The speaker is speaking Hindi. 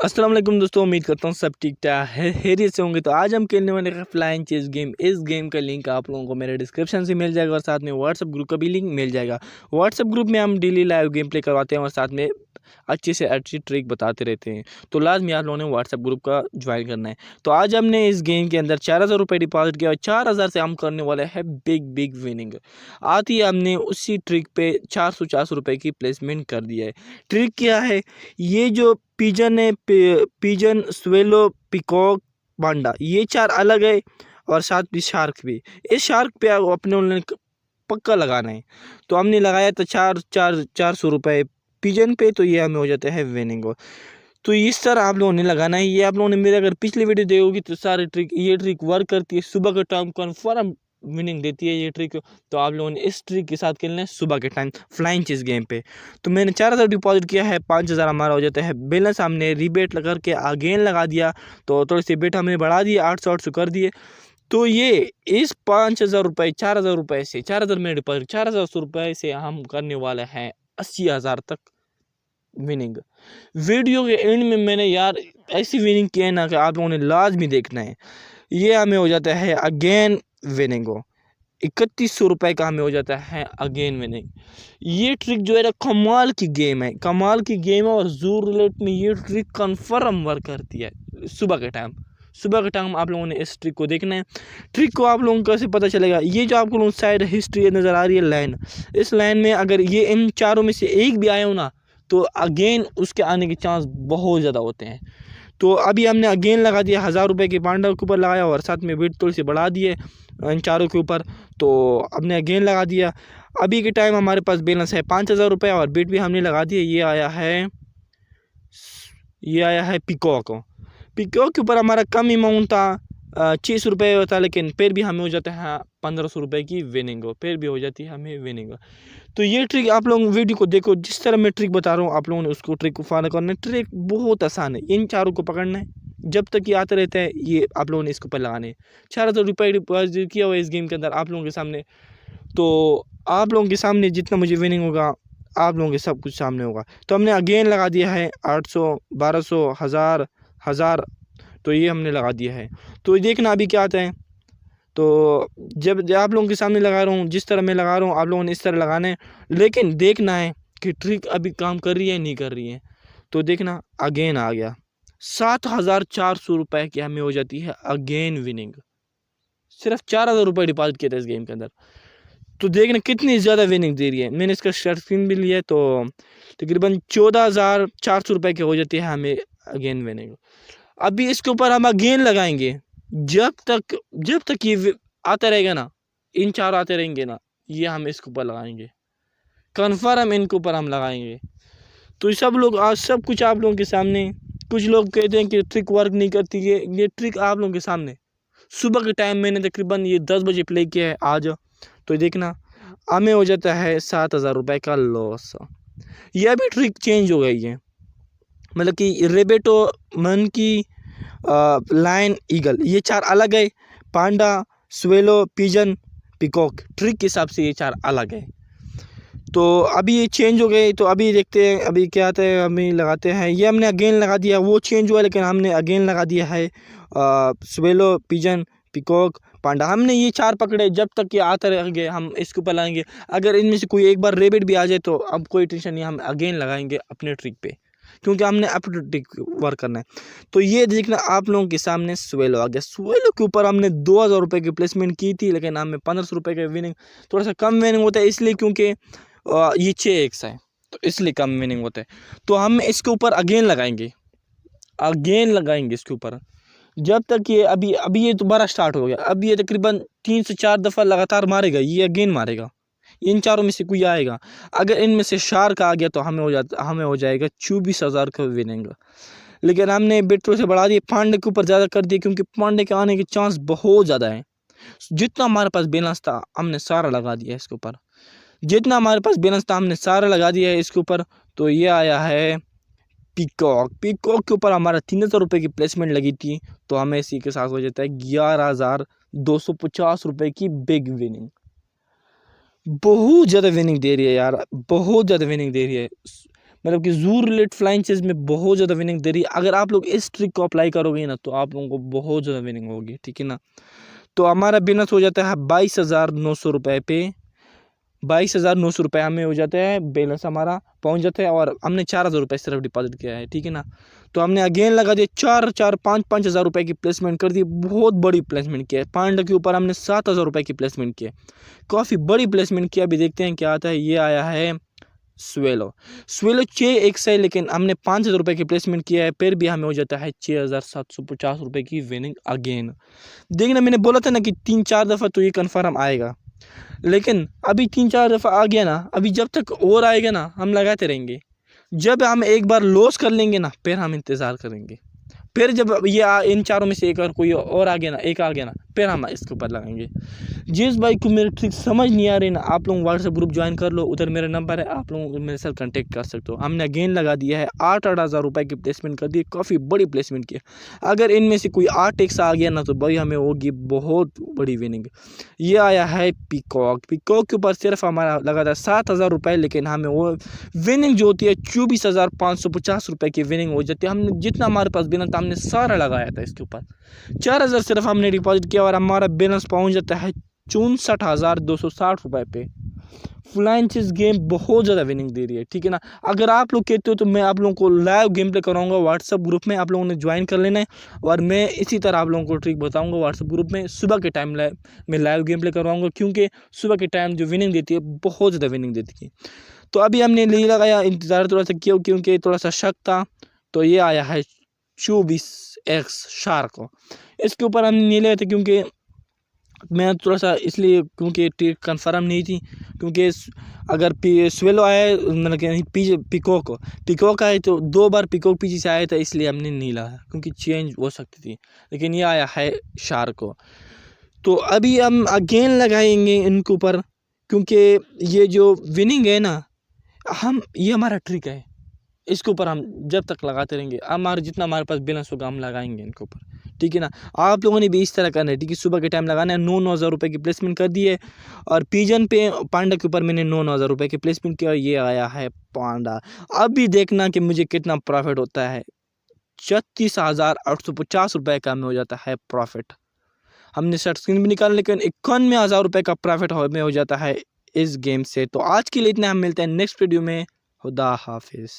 अस्सलाम वालेकुम दोस्तों, उम्मीद करता हूँ सब ठीक ठाक है, खैरियत से होंगे। तो आज हम खेलने वाले हैं फ्लाइंग चेस गेम। इस गेम का लिंक आप लोगों को मेरे डिस्क्रिप्शन से मिल जाएगा और साथ में व्हाट्सएप ग्रुप का भी लिंक मिल जाएगा। व्हाट्सएप ग्रुप में हम डेली लाइव गेम प्ले करवाते हैं और साथ में अच्छी से अच्छी ट्रिक बताते रहते हैं। तो लाजमी आप लोगों ने व्हाट्सएप ग्रुप का ज्वाइन करना है। तो आज हमने इस गेम के अंदर 4000 रुपये डिपॉजिट किया और 4000 से हम करने वाले हैं बिग विनिंग। आती हमने उसी ट्रिक पे 400 रुपये की प्लेसमेंट कर दिया है। ट्रिक क्या है, ये जो पिजन है, पिजन, स्वेलो, पिकॉक, पांडा, ये चार अलग है और साथ भी शार्क भी। इस शार्क पे अपने उन्होंने पक्का लगाना है। तो हमने लगाया था 400 रुपये पिजन पे, तो ये हमें हो जाता है विनिंग। तो इस तरह आप लोगों ने लगाना है। ये आप लोगों ने मेरे अगर पिछली वीडियो देखोगी तो सारे ट्रिक, ये ट्रिक वर्क करती है। सुबह का टाइम कन्फर्म विनिंग देती है ये ट्रिक। तो आप लोगों ने इस ट्रिक के साथ खेलना है सुबह के टाइम फ्लाइंग चेस गेम पे। तो मैंने 4000 डिपॉजिट किया है, 5000 हमारा हो जाता है बैलेंस। हमने रीबेट लगा के अगेन लगा दिया, तो थोड़ी सी बेट हमने बढ़ा दिए, 800 कर दिए। तो ये इस 5000 रुपये, 4000 रुपये से, 4000 में डिपॉजिट, 4000 रुपये से हम करने वाले हैं 80,000 तक विनिंग। वीडियो के एंड में मैंने यार ऐसी विनिंग की है ना कि आप लोगों ने लाजमी देखना है। ये हमें हो जाता है अगेन विनिंग। 3100 रुपये का हमें हो जाता है अगेन विनिंग। ये ट्रिक जो है ना कमाल की गेम है, कमाल की गेम है। और जूर रूलेट में ये ट्रिक कन्फर्म वर्क करती है सुबह के टाइम। सुबह के टाइम आप लोगों ने इस ट्रिक को देखना है। ट्रिक को आप लोगों को कैसे पता चलेगा, ये जो आपको साइड हिस्ट्री नज़र आ रही है लाइन, इस लाइन में अगर ये इन चारों में से एक भी आए हो ना, तो अगेन उसके आने के चांस बहुत ज़्यादा होते हैं। तो अभी हमने अगेन लगा दिया 1000 रुपये की पांडा के ऊपर लगाया और साथ में बिट थोड़ी सी बढ़ा दिए इन चारों के ऊपर। तो हमने अगेन लगा दिया। अभी के टाइम हमारे पास बैलेंस है 5000 रुपये और बिट भी हमने लगा दिया। ये आया है पिकॉक। पिकॉक के ऊपर हमारा कम अमाउंट था, 600 रुपये होता, लेकिन फिर भी हमें हो जाता है 1500 रुपये की विनिंग, फिर भी हो जाती है हमें विनिंग। तो ये ट्रिक आप लोग वीडियो को देखो, जिस तरह मैं ट्रिक बता रहा हूँ आप लोगों ने उसको ट्रिक को फॉलो करना है। ट्रिक बहुत आसान है, इन चारों को पकड़ना है। जब तक ये आते रहते हैं ये आप लोगों ने इसके ऊपर लगाने हैं। 4000 रुपये डिपॉजिट किया हुआ है इस गेम के अंदर आप लोगों के सामने। तो आप लोगों के सामने जितना मुझे विनिंग होगा, आप लोगों के सब कुछ सामने होगा। तो हमने अगेन लगा दिया है 800, 1200, 1000। तो ये हमने लगा दिया है। तो देखना अभी क्या आता है। तो जब आप लोगों के सामने लगा रहा हूँ, जिस तरह मैं लगा रहा हूँ आप लोगों ने इस तरह लगाना है, लेकिन देखना है कि ट्रिक अभी काम कर रही है नहीं कर रही है। तो देखना अगेन आ गया 7400 रुपये की हमें हो जाती है अगेन विनिंग। सिर्फ 4000 रुपये डिपॉजिट किया था इस गेम के अंदर। तो देखना कितनी ज़्यादा विनिंग दे रही है। मैंने इसका स्क्रीन भी लिया है। तो तकरीबन 14400 रुपये की हो जाती है हमें अगेन विनिंग। अभी इसके ऊपर हम अगेन लगाएंगे जब तक ये आता रहेगा ना, इन चार आते रहेंगे ना, ये हम इसके ऊपर लगाएंगे कन्फर्म, इनके ऊपर हम लगाएंगे। तो सब लोग आज सब कुछ आप लोगों के सामने। कुछ लोग कहते हैं कि ट्रिक वर्क नहीं करती है, ये ट्रिक आप लोगों के सामने। सुबह के टाइम मैंने तकरीबन ये 10 बजे प्ले किया है आज। तो देखना हमें हो जाता है 7000 रुपये का लॉस। यह भी ट्रिक चेंज हो गई है, मतलब कि रेबेटो, मन की, लाइन, ईगल, ये चार अलग है। पांडा, स्वेलो, पिजन, पिकॉक, ट्रिक के हिसाब से ये चार अलग है। तो अभी ये चेंज हो गए। तो अभी देखते हैं अभी क्या आता है। अभी लगाते हैं, ये हमने अगेन लगा दिया, वो चेंज हुआ लेकिन हमने अगेन लगा दिया है स्वेलो, पिजन, पिकॉक, पांडा। हमने ये चार पकड़े, जब तक ये आते रहेंगे हम इसके ऊपर लगाएंगे। अगर इनमें से कोई एक बार रेबिट भी आ जाए तो अब कोई टेंशन नहीं, हम अगेन लगाएंगे अपने ट्रिक पे, क्योंकि हमने अपने ट्रिक वर्क करना है। तो ये देखना आप लोगों के सामने स्वेलो आ गया। स्वेलो के ऊपर हमने 2000 रुपये की प्लेसमेंट की थी, लेकिन हमें 1500 रुपये का विनिंग, थोड़ा सा कम विनिंग होता है इसलिए, क्योंकि ये 6x है तो इसलिए कम विनिंग होता है। तो हम इसके ऊपर अगेन लगाएंगे इसके ऊपर जब तक ये अभी ये दोबारा स्टार्ट हो गया। अब ये तकरीबन 3 से 4 दफ़ा लगातार मारेगा, ये अगेन मारेगा। इन चारों में से कोई आएगा, अगर इनमें से शार्क आ गया तो हमें हो जाएगा 24,000 का विनिंग। लेकिन हमने बिट्रो से बढ़ा दिए, पांडे के ऊपर ज़्यादा कर दिए, क्योंकि पांडे के आने के चांस बहुत ज़्यादा है। जितना हमारे पास बैलेंस था हमने सारा लगा दिया इसके ऊपर, जितना हमारे पास बैलेंस था हमने सारा लगा दिया है इसके ऊपर। तो ये आया है पिकॉक के ऊपर हमारा 3000 रुपये की प्लेसमेंट लगी थी। तो हमें इसी के साथ हो जाता है 11,250 रुपये की बिग विनिंग। बहुत ज़्यादा विनिंग दे रही है यार, बहुत ज़्यादा विनिंग दे रही है। मतलब कि जू रिलेट फ्लाइंग चेज में बहुत ज़्यादा विनिंग दे रही है। अगर आप लोग इस ट्रिक को अप्लाई करोगे ना तो आप लोगों को बहुत ज़्यादा विनिंग होगी, ठीक है ना। तो हमारा बिजनेस हो जाता है 22,900 रुपये पे, 22,900 रुपये हमें हो जाता है, बैलेंस हमारा पहुंच जाता है और हमने 4,000 रुपये सिर्फ डिपॉजिट किया है, ठीक है ना। तो हमने अगेन लगा दिया 4-5 हज़ार रुपये की प्लेसमेंट कर दी, बहुत बड़ी प्लेसमेंट किया है। पांडा के ऊपर हमने 7,000 रुपये की प्लेसमेंट की है, काफ़ी बड़ी प्लेसमेंट किया। अभी देखते हैं क्या आता है। ये आया है स्वेलो 6x है, लेकिन हमने 5,000 रुपये की प्लेसमेंट किया है, फिर भी हमें हो जाता है 6,750 रुपये की विनिंग अगेन। देखना, मैंने बोला था ना कि 3-4 दफ़ा तो ये कन्फर्म आएगा, लेकिन अभी 3-4 दफ़ा आ गया ना, अभी जब तक और आएगा ना हम लगाते रहेंगे। जब हम एक बार लॉस कर लेंगे ना फिर हम इंतज़ार करेंगे, फिर जब ये इन चारों में से एक और कोई और आ गया ना, एक आ गया ना, फिर हम इसके ऊपर लगाएंगे। जिस भाई को मेरी ट्रिक समझ नहीं आ रही ना, आप लोग व्हाट्सएप ग्रुप ज्वाइन कर लो, उधर मेरा नंबर है, आप लोग मेरे साथ कांटेक्ट कर सकते हो। हमने अगेन लगा दिया है 8-8 हज़ार रुपये की प्लेसमेंट कर दी, काफ़ी बड़ी प्लेसमेंट की है। अगर इनमें से कोई 8x आ गया ना तो भाई हमें होगी बहुत बड़ी विनिंग। ये आया है पीकॉक के ऊपर सिर्फ हमारा लगा था 7,000 रुपये, लेकिन हमें वो विनिंग जो होती है 24,550 रुपये की विनिंग हो जाती है। हमने जितना हमारे पास बिना था हमने सारा लगाया था इसके ऊपर, 4,000 सिर्फ हमने डिपॉजिट किया और हमारा बैलेंस पहुंच जाता है 64,260 रुपये पे। फ्लाइंग चेज गेम बहुत ज़्यादा विनिंग दे रही है, ठीक है ना। अगर आप लोग कहते हो तो मैं आप लोगों को लाइव गेम प्ले कराऊंगा, व्हाट्सअप ग्रुप में आप लोगों ने ज्वाइन कर लेना है और मैं इसी तरह आप लोगों को ट्रिक बताऊंगा व्हाट्सअप ग्रुप में। सुबह के टाइम मैं लाइव गेम प्ले करवाऊंगा, क्योंकि सुबह के टाइम जो विनिंग देती है बहुत ज़्यादा विनिंग देती है। तो अभी हमने नहीं लगाया, इंतज़ार थोड़ा सा किया क्योंकि थोड़ा सा शक था। तो ये आया है 24x शार्क, इसके ऊपर हमने नहीं लगाया था क्योंकि मैं थोड़ा सा इसलिए क्योंकि ट्रिक कन्फर्म नहीं थी, क्योंकि अगर स्वेलो आया मतलब कि पिकॉक आए तो 2 बार पिकॉक पीछे से आया था, इसलिए हमने नहीं लाया क्योंकि चेंज हो सकती थी। लेकिन ये आया है शार्क। तो अभी हम अगेन लगाएंगे इनके ऊपर, क्योंकि ये जो विनिंग है ना, ये हमारा ट्रिक है, इसके ऊपर हम जब तक लगाते रहेंगे, हमारे जितना हमारे पास बैलेंस होगा हम लगाएंगे इनके ऊपर, ठीक है ना। आप लोगों ने भी इस तरह करना है, ठीक है। सुबह के टाइम लगाना है। 9-9 हज़ार रुपये की प्लेसमेंट कर दी है और पिजन पे पांडा के ऊपर मैंने 9-9 हज़ार रुपये की प्लेसमेंट किया। ये आया है पांडा। अभी देखना कि मुझे कितना प्रॉफिट होता है। 36,850 रुपये का हमें हो जाता है प्रॉफिट। हमने शर्ट स्क्रीन भी निकाला, लेकिन 91,000 रुपये का प्रॉफिट हमें हो जाता है इस गेम से। तो आज के लिए इतना, हम मिलते हैं नेक्स्ट वीडियो में। खुदा हाफिज़।